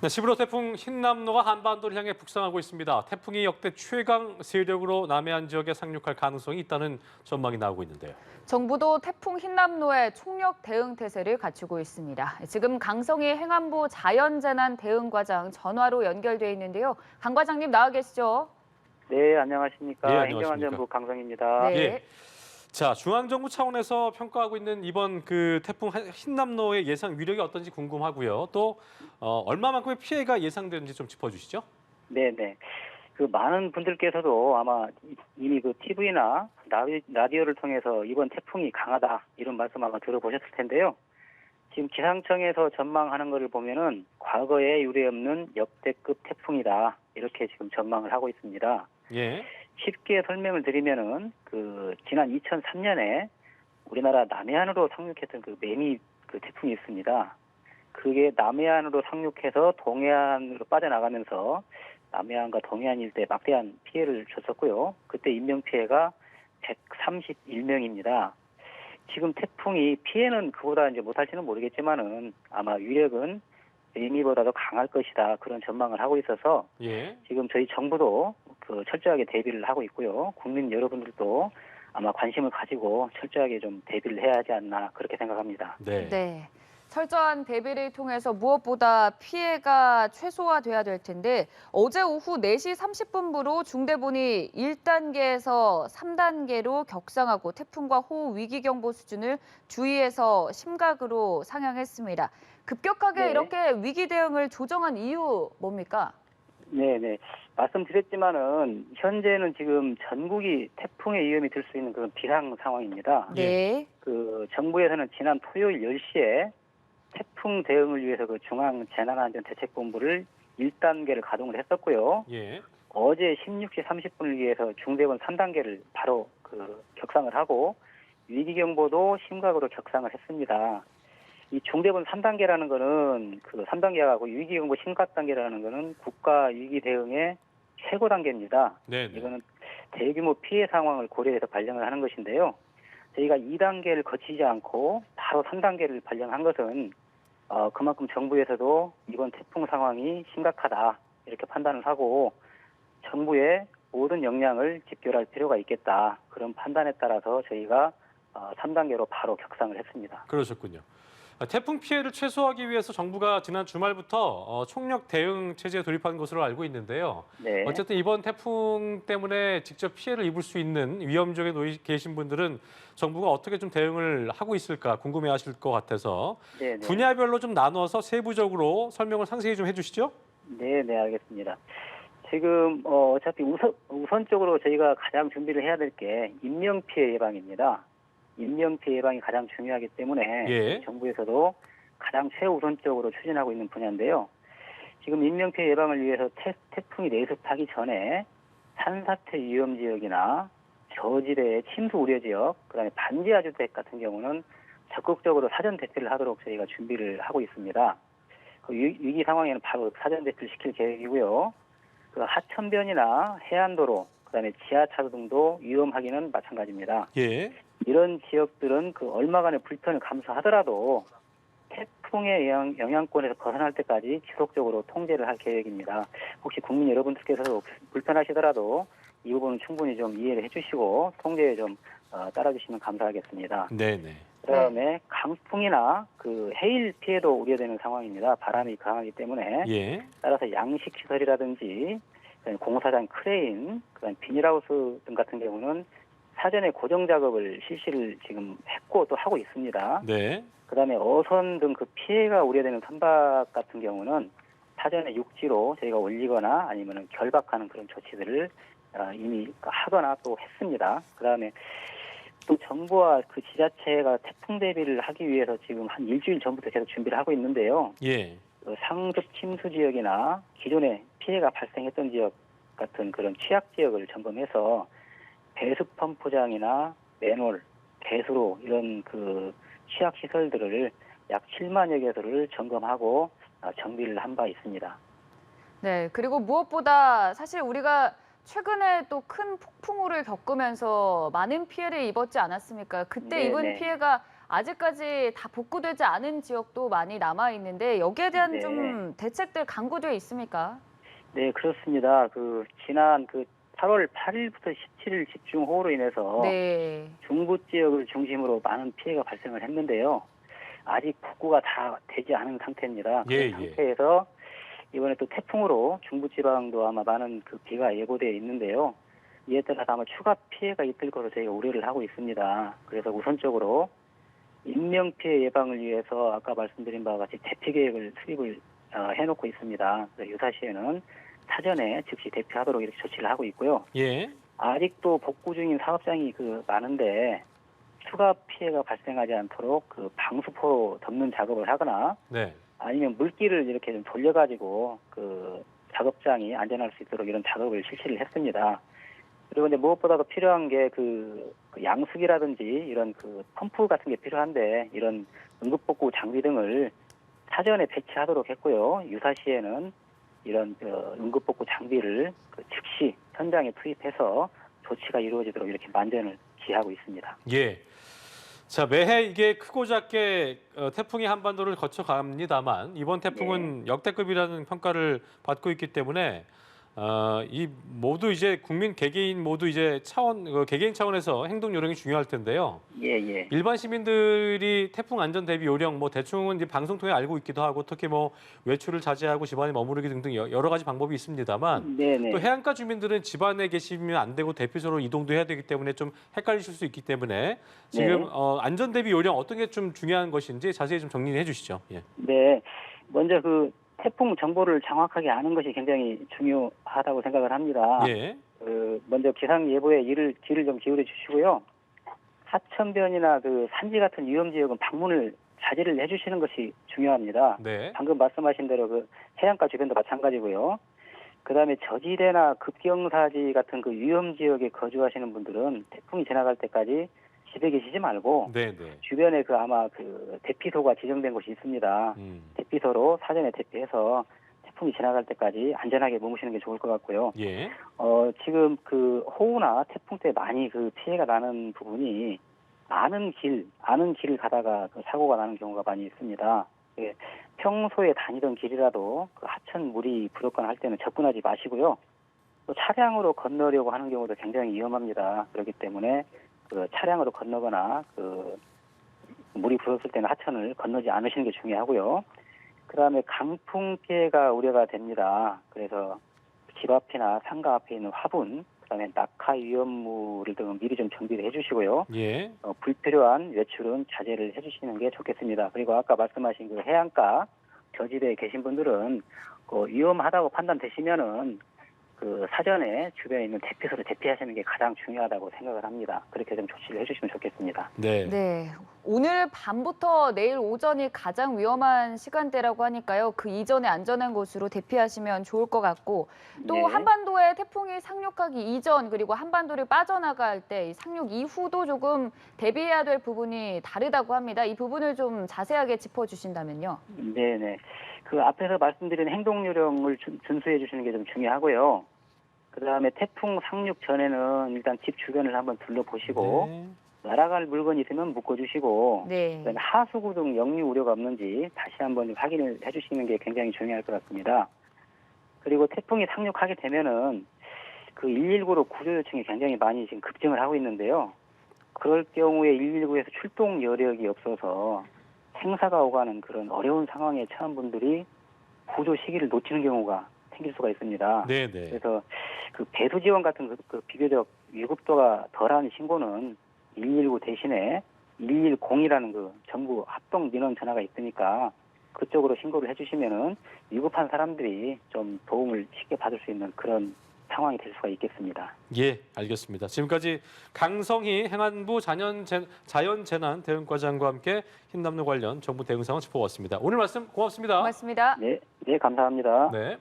네, 11호 태풍 흰남노가 한반도를 향해 북상하고 있습니다. 태풍이 역대 최강 세력으로 남해안 지역에 상륙할 가능성이 있다는 전망이 나오고 있는데요. 정부도 태풍 흰남노에 총력 대응 태세를 갖추고 있습니다. 지금 강성희 행안부 자연재난대응과장 전화로 연결돼 있는데요. 강 과장님 나와 계시죠? 네, 예, 안녕하십니까. 안녕하십니까. 행정안전부 강성입니다. 네. 예. 자, 중앙정부 차원에서 평가하고 있는 이번 그 태풍 흰남노의 예상 위력이 어떤지 궁금하고요. 또 얼마만큼의 피해가 예상되는지 좀 짚어주시죠. 네네. 그 많은 분들께서도 아마 이미 그 TV나 라디오를 통해서 이번 태풍이 강하다 이런 말씀 아마 들어보셨을 텐데요. 지금 기상청에서 전망하는 것을 보면은 과거에 유례없는 역대급 태풍이다 이렇게 지금 전망을 하고 있습니다. 예. 쉽게 설명을 드리면은 그 지난 2003년에 우리나라 남해안으로 상륙했던 그 매미 그 태풍이 있습니다. 그게 남해안으로 상륙해서 동해안으로 빠져나가면서 남해안과 동해안 일대에 막대한 피해를 줬었고요. 그때 인명 피해가 131명입니다. 지금 태풍이 피해는 그보다 이제 못할지는 모르겠지만은 아마 위력은 매미보다도 강할 것이다 그런 전망을 하고 있어서 예. 지금 저희 정부도 그 철저하게 대비를 하고 있고요. 국민 여러분들도 아마 관심을 가지고 철저하게 좀 대비를 해야 하지 않나 그렇게 생각합니다. 네. 네. 철저한 대비를 통해서 무엇보다 피해가 최소화돼야 될 텐데 어제 오후 4시 30분부로 중대본이 1단계에서 3단계로 격상하고 태풍과 호우 위기경보 수준을 주의에서 심각으로 상향했습니다. 급격하게 네. 이렇게 위기 대응을 조정한 이유 뭡니까? 네네. 말씀드렸지만은 현재는 지금 전국이 태풍의 위험이 들 수 있는 그런 비상 상황입니다. 네. 그 정부에서는 지난 토요일 10시에 태풍 대응을 위해서 그 중앙재난안전대책본부를 1단계를 가동을 했었고요. 예. 어제 16시 30분을 위해서 중대본 3단계를 바로 그 격상을 하고 위기경보도 심각으로 격상을 했습니다. 이 중대본 3단계라는 거는 그 3단계하고 위기경보 심각 단계라는 거는 국가 위기 대응의 최고 단계입니다. 네. 이거는 대규모 피해 상황을 고려해서 발령을 하는 것인데요. 저희가 2단계를 거치지 않고 바로 3단계를 발령한 것은 그만큼 정부에서도 이번 태풍 상황이 심각하다 이렇게 판단을 하고 정부의 모든 역량을 집결할 필요가 있겠다 그런 판단에 따라서 저희가 3단계로 바로 격상을 했습니다. 그러셨군요. 태풍 피해를 최소화하기 위해서 정부가 지난 주말부터 총력 대응 체제에 돌입한 것으로 알고 있는데요. 네. 어쨌든 이번 태풍 때문에 직접 피해를 입을 수 있는 위험 지역에 계신 분들은 정부가 어떻게 좀 대응을 하고 있을까 궁금해하실 것 같아서 네네. 분야별로 좀 나눠서 세부적으로 설명을 상세히 좀 해주시죠. 네, 알겠습니다. 지금 어차피 우선적으로 저희가 가장 준비를 해야 될 게 인명 피해 예방입니다. 인명 피해 예방이 가장 중요하기 때문에 예. 정부에서도 가장 최우선적으로 추진하고 있는 분야인데요. 지금 인명 피해 예방을 위해서 태풍이 내습하기 전에 산사태 위험 지역이나 저지대의 침수 우려 지역, 그다음에 반지하주택 같은 경우는 적극적으로 사전 대피를 하도록 저희가 준비를 하고 있습니다. 그 위기 상황에는 바로 사전 대피를 시킬 계획이고요. 그 하천변이나 해안도로, 그다음에 지하차도 등도 위험하기는 마찬가지입니다. 예. 이런 지역들은 그 얼마간의 불편을 감수하더라도 태풍의 영향권에서 벗어날 때까지 지속적으로 통제를 할 계획입니다. 혹시 국민 여러분들께서도 불편하시더라도 이 부분은 충분히 좀 이해를 해주시고 통제에 좀 따라주시면 감사하겠습니다. 네네. 그다음에 강풍이나 그 해일 피해도 우려되는 상황입니다. 바람이 강하기 때문에 예. 따라서 양식 시설이라든지 공사장 크레인, 그다음 비닐하우스 등 같은 경우는 사전에 고정 작업을 실시를 지금 했고 또 하고 있습니다. 네. 그다음에 어선 등 그 피해가 우려되는 선박 같은 경우는 사전에 육지로 저희가 올리거나 아니면 결박하는 그런 조치들을 이미 하거나 또 했습니다. 그다음에 또 정부와 그 지자체가 태풍 대비를 하기 위해서 지금 한 일주일 전부터 계속 준비를 하고 있는데요. 예. 그 상습 침수 지역이나 기존에 피해가 발생했던 지역 같은 그런 취약 지역을 점검해서 배수 펌프장이나 맨홀, 배수로 이런 그 취약 시설들을 약 7만여 개소를 점검하고 정비를 한 바 있습니다. 네, 그리고 무엇보다 사실 우리가 최근에 또 큰 폭풍우를 겪으면서 많은 피해를 입었지 않았습니까? 그때 입은 네네. 피해가 아직까지 다 복구되지 않은 지역도 많이 남아 있는데 여기에 대한 네. 좀 대책들 강구되어 있습니까? 네, 그렇습니다. 지난 8월 8일부터 17일 집중호우로 인해서 네. 중부 지역을 중심으로 많은 피해가 발생을 했는데요. 아직 복구가 다 되지 않은 상태입니다. 예, 그 예. 상태에서 이번에 또 태풍으로 중부 지방도 아마 많은 비가 예고되어 있는데요. 이에 따라서 아마 추가 피해가 있을 것으로 저희가 우려를 하고 있습니다. 그래서 우선적으로 인명피해 예방을 위해서 아까 말씀드린 바와 같이 대피 계획을 수립을 해놓고 있습니다. 그래서 유사시에는 사전에 즉시 대피하도록 이렇게 조치를 하고 있고요. 예. 아직도 복구 중인 사업장이 많은데 추가 피해가 발생하지 않도록 방수포로 덮는 작업을 하거나 네. 아니면 물기를 이렇게 좀 돌려가지고 작업장이 안전할 수 있도록 이런 작업을 실시를 했습니다. 그리고 이제 무엇보다도 필요한 게 양수기라든지 이런 펌프 같은 게 필요한데 이런 응급복구 장비 등을 사전에 배치하도록 했고요. 유사시에는 이런 응급복구 장비를 즉시 현장에 투입해서 조치가 이루어지도록 이렇게 만전을 기하고 있습니다. 예. 자, 매해 이게 크고 작게 태풍이 한반도를 거쳐갑니다만 이번 태풍은 역대급이라는 평가를 받고 있기 때문에 이 모두 이제 국민 개개인 모두 이제 개개인 차원에서 행동 요령이 중요할 텐데요. 예, 예. 일반 시민들이 태풍 안전 대비 요령 대충은 이제 방송 통해 알고 있기도 하고 특히 외출을 자제하고 집안에 머무르기 등등 여러 가지 방법이 있습니다만 네네. 또 해안가 주민들은 집안에 계시면 안 되고 대피소로 이동도 해야 되기 때문에 좀 헷갈리실 수 있기 때문에 지금 네. 안전 대비 요령 어떤 게 좀 중요한 것인지 자세히 좀 정리해 주시죠. 예. 네. 먼저 태풍 정보를 정확하게 아는 것이 굉장히 중요하다고 생각을 합니다. 예. 먼저 기상 예보에 귀를 좀 기울여 주시고요. 하천변이나 산지 같은 위험 지역은 방문을 자제를 해주시는 것이 중요합니다. 네. 방금 말씀하신 대로 해안가 주변도 마찬가지고요. 그다음에 저지대나 급경사지 같은 위험 지역에 거주하시는 분들은 태풍이 지나갈 때까지 집에 계시지 말고 네, 네. 주변에 아마 대피소가 지정된 곳이 있습니다. 대피소로 사전에 대피해서 태풍이 지나갈 때까지 안전하게 머무시는 게 좋을 것 같고요. 예. 지금 호우나 태풍 때 많이 피해가 나는 부분이 아는 길을 가다가 사고가 나는 경우가 많이 있습니다. 예, 평소에 다니던 길이라도 하천 물이 부족거나 할 때는 접근하지 마시고요. 또 차량으로 건너려고 하는 경우도 굉장히 위험합니다. 그렇기 때문에 차량으로 건너거나 물이 불었을 때는 하천을 건너지 않으시는 게 중요하고요. 그다음에 강풍 피해가 우려가 됩니다. 그래서 집 앞이나 상가 앞에 있는 화분, 그다음에 낙하 위험물 등은 미리 좀 정비를 해주시고요. 예. 불필요한 외출은 자제를 해주시는 게 좋겠습니다. 그리고 아까 말씀하신 해안가 저지대에 계신 분들은 위험하다고 판단되시면은 사전에 주변에 있는 대피소를 대피하시는 게 가장 중요하다고 생각을 합니다. 그렇게 좀 조치를 해주시면 좋겠습니다. 네. 네. 오늘 밤부터 내일 오전이 가장 위험한 시간대라고 하니까요. 그 이전에 안전한 곳으로 대피하시면 좋을 것 같고 또 네. 한반도에 태풍이 상륙하기 이전 그리고 한반도를 빠져나갈 때 상륙 이후도 조금 대비해야 될 부분이 다르다고 합니다. 이 부분을 좀 자세하게 짚어주신다면요. 네네. 앞에서 말씀드린 행동 요령을 준수해 주시는 게 좀 중요하고요. 그다음에 태풍 상륙 전에는 일단 집 주변을 한번 둘러보시고 네. 날아갈 물건이 있으면 묶어주시고 네. 그다음에 하수구 등 역류 우려가 없는지 다시 한번 확인을 해주시는 게 굉장히 중요할 것 같습니다. 그리고 태풍이 상륙하게 되면은 119로 구조 요청이 굉장히 많이 지금 급증을 하고 있는데요. 그럴 경우에 119에서 출동 여력이 없어서 행사가 오가는 그런 어려운 상황에 처한 분들이 구조 시기를 놓치는 경우가 생길 수가 있습니다. 네, 네. 그래서 배수 지원 같은 비교적 위급도가 덜한 신고는 119 대신에 110이라는 전국 합동 민원 전화가 있으니까 그쪽으로 신고를 해주시면은 위급한 사람들이 좀 도움을 쉽게 받을 수 있는 그런 상황이 될 수가 있겠습니다. 예, 알겠습니다. 지금까지 강성희 행안부 자연재난 대응과장과 함께 흰남노 관련 정부 대응 상황 짚어봤습니다. 오늘 말씀 고맙습니다. 고맙습니다. 네, 감사합니다. 네.